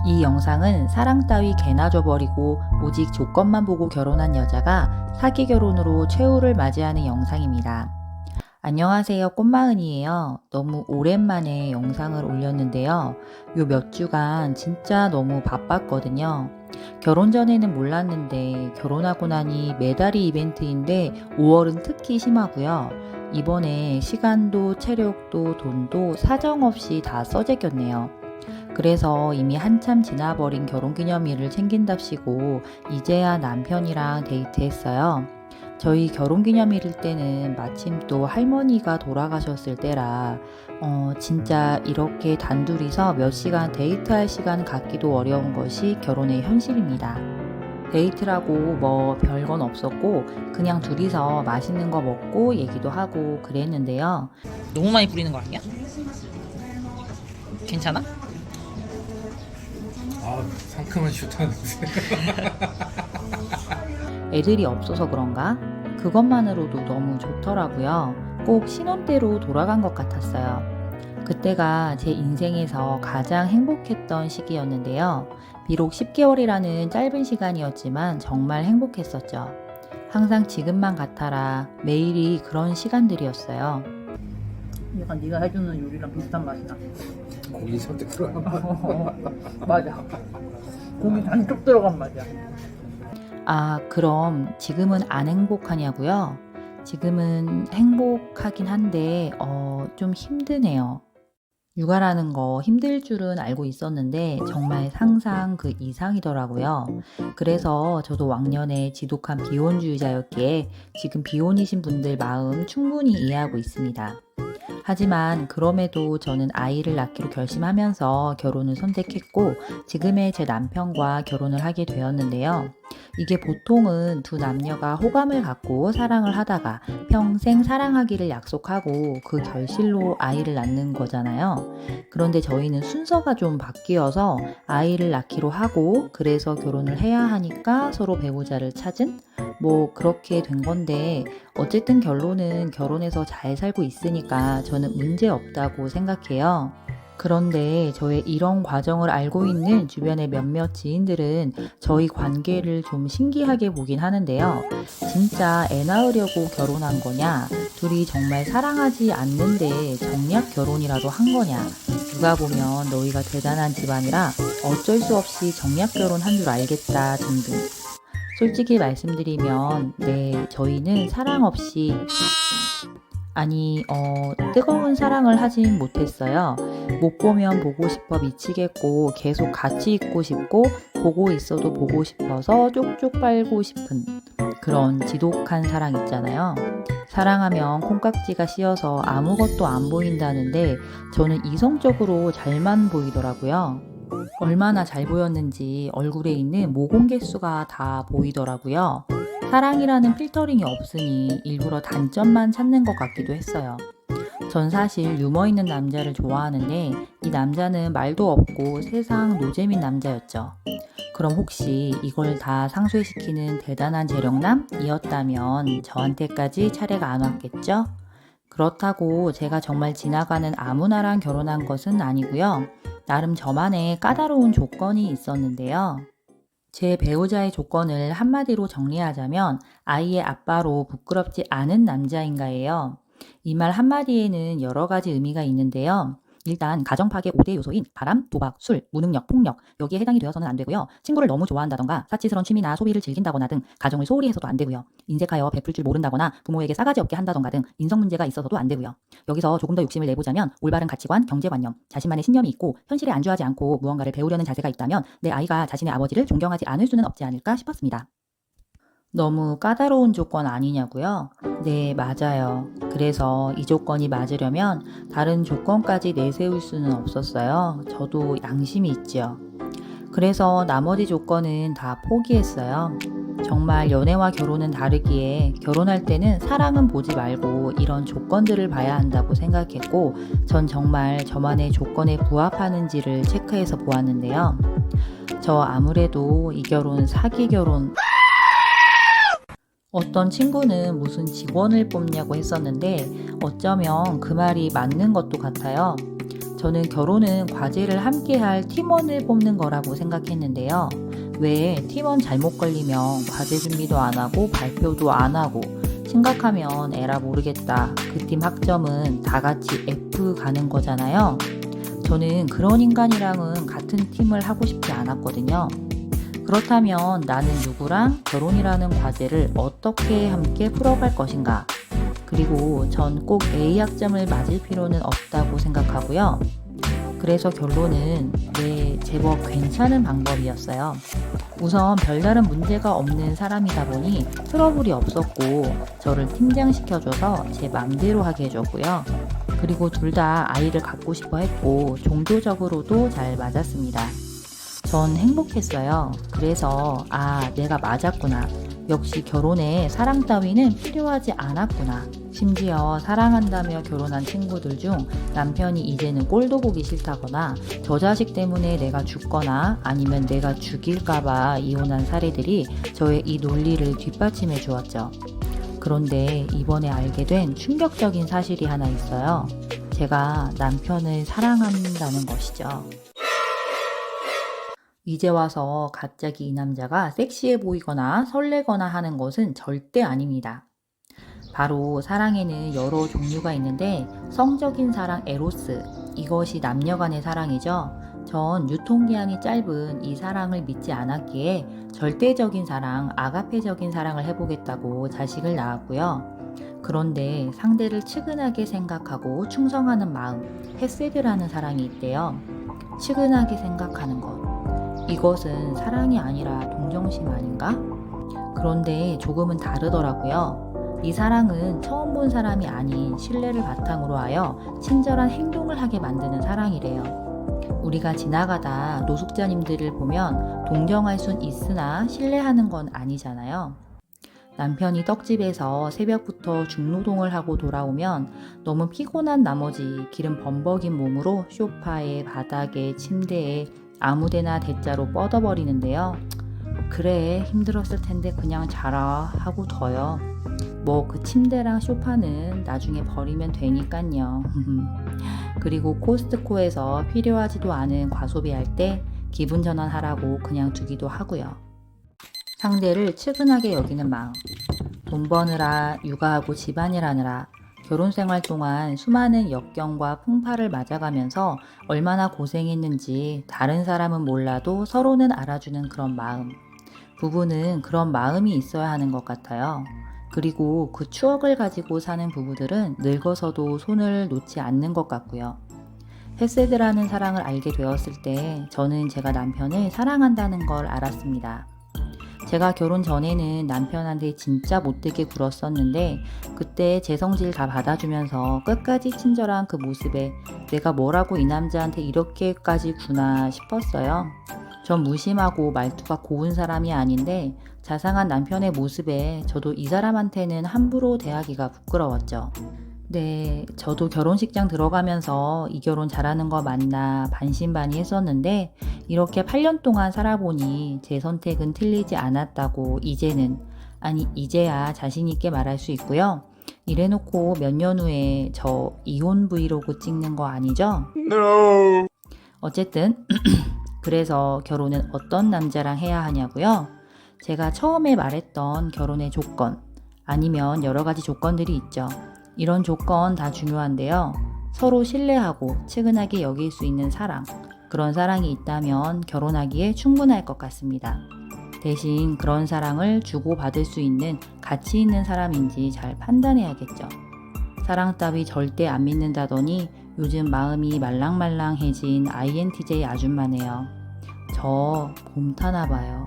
이 영상은 사랑 따위 개나 줘버리고 오직 조건만 보고 결혼한 여자가 사기 결혼으로 최후를 맞이하는 영상입니다. 안녕하세요, 꽃마은이에요. 너무 오랜만에 영상을 올렸는데요. 요 몇 주간 진짜 너무 바빴거든요. 결혼 전에는 몰랐는데 결혼하고 나니 매달이 이벤트인데 5월은 특히 심하고요. 이번에 시간도 체력도 돈도 사정없이 다 써제꼈네요. 그래서 이미 한참 지나버린 결혼기념일을 챙긴답시고 이제야 남편이랑 데이트했어요. 저희 결혼기념일일 때는 마침 또 할머니가 돌아가셨을 때라 진짜 이렇게 단둘이서 몇 시간 데이트할 시간 갖기도 어려운 것이 결혼의 현실입니다. 데이트라고 뭐 별건 없었고 그냥 둘이서 맛있는 거 먹고 얘기도 하고 그랬는데요. 너무 많이 뿌리는 거 아니야? 괜찮아? 상큼한 슈터 냄새. 애들이 없어서 그런가? 그것만으로도 너무 좋더라고요. 꼭 신혼 때로 돌아간 것 같았어요. 그때가 제 인생에서 가장 행복했던 시기였는데요. 비록 10개월이라는 짧은 시간이었지만 정말 행복했었죠. 항상 지금만 같아라 매일이 그런 시간들이었어요. 약간 네가 해주는 요리랑 비슷한 맛이 나. 고기 선택 들어가. 맞아. 고기 잔뜩 들어간 맛이야. 그럼 지금은 안 행복하냐고요? 지금은 행복하긴 한데 좀 힘드네요. 육아라는 거 힘들 줄은 알고 있었는데 정말 상상 그 이상이더라고요. 그래서 저도 왕년에 지독한 비혼주의자였기에 지금 비혼이신 분들 마음 충분히 이해하고 있습니다. 하지만 그럼에도 저는 아이를 낳기로 결심하면서 결혼을 선택했고 지금의 제 남편과 결혼을 하게 되었는데요. 이게 보통은 두 남녀가 호감을 갖고 사랑을 하다가 평생 사랑하기를 약속하고 그 결실로 아이를 낳는 거잖아요. 그런데 저희는 순서가 좀 바뀌어서 아이를 낳기로 하고 그래서 결혼을 해야 하니까 서로 배우자를 찾은 뭐 그렇게 된 건데 어쨌든 결론은 결혼해서 잘 살고 있으니까 저는 문제 없다고 생각해요. 그런데 저의 이런 과정을 알고 있는 주변의 몇몇 지인들은 저희 관계를 좀 신기하게 보긴 하는데요. 진짜 애 낳으려고 결혼한 거냐? 둘이 정말 사랑하지 않는데 정략 결혼이라도 한 거냐? 누가 보면 너희가 대단한 집안이라 어쩔 수 없이 정략 결혼한 줄 알겠다 등등. 솔직히 말씀드리면 저희는 사랑 없이 뜨거운 사랑을 하진 못했어요. 못 보면 보고 싶어 미치겠고 계속 같이 있고 싶고 보고 있어도 보고 싶어서 쪽쪽 빨고 싶은 그런 지독한 사랑 있잖아요. 사랑하면 콩깍지가 씌어서 아무것도 안 보인다는데 저는 이성적으로 잘만 보이더라고요. 얼마나 잘 보였는지 얼굴에 있는 모공 개수가 다 보이더라고요. 사랑이라는 필터링이 없으니 일부러 단점만 찾는 것 같기도 했어요. 전 사실 유머 있는 남자를 좋아하는데 이 남자는 말도 없고 세상 노잼인 남자였죠. 그럼 혹시 이걸 다 상쇄시키는 대단한 재력남이었다면 저한테까지 차례가 안 왔겠죠? 그렇다고 제가 정말 지나가는 아무나랑 결혼한 것은 아니고요. 나름 저만의 까다로운 조건이 있었는데요. 제 배우자의 조건을 한마디로 정리하자면 아이의 아빠로 부끄럽지 않은 남자인가예요. 이 말 한마디에는 여러 가지 의미가 있는데요. 일단 가정 파괴 5대 요소인 바람, 도박, 술, 무능력, 폭력 여기에 해당이 되어서는 안 되고요. 친구를 너무 좋아한다던가 사치스러운 취미나 소비를 즐긴다거나 등 가정을 소홀히 해서도 안 되고요. 인색하여 베풀 줄 모른다거나 부모에게 싸가지 없게 한다던가 등 인성 문제가 있어서도 안 되고요. 여기서 조금 더 욕심을 내보자면 올바른 가치관, 경제관념, 자신만의 신념이 있고 현실에 안주하지 않고 무언가를 배우려는 자세가 있다면 내 아이가 자신의 아버지를 존경하지 않을 수는 없지 않을까 싶었습니다. 너무 까다로운 조건 아니냐고요? 네, 맞아요. 그래서 이 조건이 맞으려면 다른 조건까지 내세울 수는 없었어요. 저도 양심이 있지요. 그래서 나머지 조건은 다 포기했어요. 정말 연애와 결혼은 다르기에 결혼할 때는 사랑은 보지 말고 이런 조건들을 봐야 한다고 생각했고 전 정말 저만의 조건에 부합하는지를 체크해서 보았는데요. 저 아무래도 이 결혼 사기 결혼 어떤 친구는 무슨 직원을 뽑냐고 했었는데 어쩌면 그 말이 맞는 것도 같아요. 저는 결혼은 과제를 함께할 팀원을 뽑는 거라고 생각했는데요. 왜 팀원 잘못 걸리면 과제 준비도 안 하고 발표도 안 하고 심각하면 에라 모르겠다. 그 팀 학점은 다 같이 F 가는 거잖아요. 저는 그런 인간이랑은 같은 팀을 하고 싶지 않았거든요. 그렇다면 나는 누구랑 결혼이라는 과제를 어떻게 함께 풀어갈 것인가? 그리고 전 꼭 A 학점을 맞을 필요는 없다고 생각하고요. 그래서 결론은 제법 괜찮은 방법이었어요. 우선 별다른 문제가 없는 사람이다 보니 트러블이 없었고 저를 팀장시켜줘서 제 맘대로 하게 해줬고요. 그리고 둘 다 아이를 갖고 싶어 했고 종교적으로도 잘 맞았습니다. 전 행복했어요. 그래서 내가 맞았구나. 역시 결혼에 사랑 따위는 필요하지 않았구나. 심지어 사랑한다며 결혼한 친구들 중 남편이 이제는 꼴도 보기 싫다거나 저 자식 때문에 내가 죽거나 아니면 내가 죽일까봐 이혼한 사례들이 저의 이 논리를 뒷받침해 주었죠. 그런데 이번에 알게 된 충격적인 사실이 하나 있어요. 제가 남편을 사랑한다는 것이죠. 이제 와서 갑자기 이 남자가 섹시해 보이거나 설레거나 하는 것은 절대 아닙니다. 바로 사랑에는 여러 종류가 있는데 성적인 사랑 에로스, 이것이 남녀 간의 사랑이죠. 전 유통기한이 짧은 이 사랑을 믿지 않았기에 절대적인 사랑, 아가페적인 사랑을 해보겠다고 자식을 낳았고요. 그런데 상대를 측은하게 생각하고 충성하는 마음, 헤세드라는 사랑이 있대요. 측은하게 생각하는 것. 이것은 사랑이 아니라 동정심 아닌가? 그런데 조금은 다르더라고요. 이 사랑은 처음 본 사람이 아닌 신뢰를 바탕으로 하여 친절한 행동을 하게 만드는 사랑이래요. 우리가 지나가다 노숙자님들을 보면 동정할 순 있으나 신뢰하는 건 아니잖아요. 남편이 떡집에서 새벽부터 중노동을 하고 돌아오면 너무 피곤한 나머지 기름 범벅인 몸으로 소파에, 바닥에, 침대에 아무데나 대자로 뻗어버리는데요. 그래, 힘들었을 텐데 그냥 자라 하고 둬요. 뭐 그 침대랑 소파는 나중에 버리면 되니깐요. 그리고 코스트코에서 필요하지도 않은 과소비할 때 기분 전환하라고 그냥 두기도 하고요. 상대를 측은하게 여기는 마음. 돈 버느라 육아하고 집안일 하느라 결혼 생활 동안 수많은 역경과 풍파를 맞아가면서 얼마나 고생했는지 다른 사람은 몰라도 서로는 알아주는 그런 마음. 부부는 그런 마음이 있어야 하는 것 같아요. 그리고 그 추억을 가지고 사는 부부들은 늙어서도 손을 놓지 않는 것 같고요. 헤세드라는 사랑을 알게 되었을 때 저는 제가 남편을 사랑한다는 걸 알았습니다. 제가 결혼 전에는 남편한테 진짜 못되게 굴었었는데 그때 제 성질 다 받아주면서 끝까지 친절한 그 모습에 내가 뭐라고 이 남자한테 이렇게까지 구나 싶었어요. 전 무심하고 말투가 고운 사람이 아닌데 자상한 남편의 모습에 저도 이 사람한테는 함부로 대하기가 부끄러웠죠. 네, 저도 결혼식장 들어가면서 이 결혼 잘하는 거 맞나 반신반의했었는데 이렇게 8년 동안 살아보니 제 선택은 틀리지 않았다고 이제야 자신 있게 말할 수 있고요. 이래놓고 몇 년 후에 저 이혼 브이로그 찍는 거 아니죠? No. 어쨌든 그래서 결혼은 어떤 남자랑 해야 하냐고요? 제가 처음에 말했던 결혼의 조건 아니면 여러 가지 조건들이 있죠. 이런 조건 다 중요한데요. 서로 신뢰하고 측은하게 여길 수 있는 사랑, 그런 사랑이 있다면 결혼하기에 충분할 것 같습니다. 대신 그런 사랑을 주고받을 수 있는 가치 있는 사람인지 잘 판단해야겠죠. 사랑 따위 절대 안 믿는다더니 요즘 마음이 말랑말랑해진 INTJ 아줌마네요. 저 봄 타나 봐요.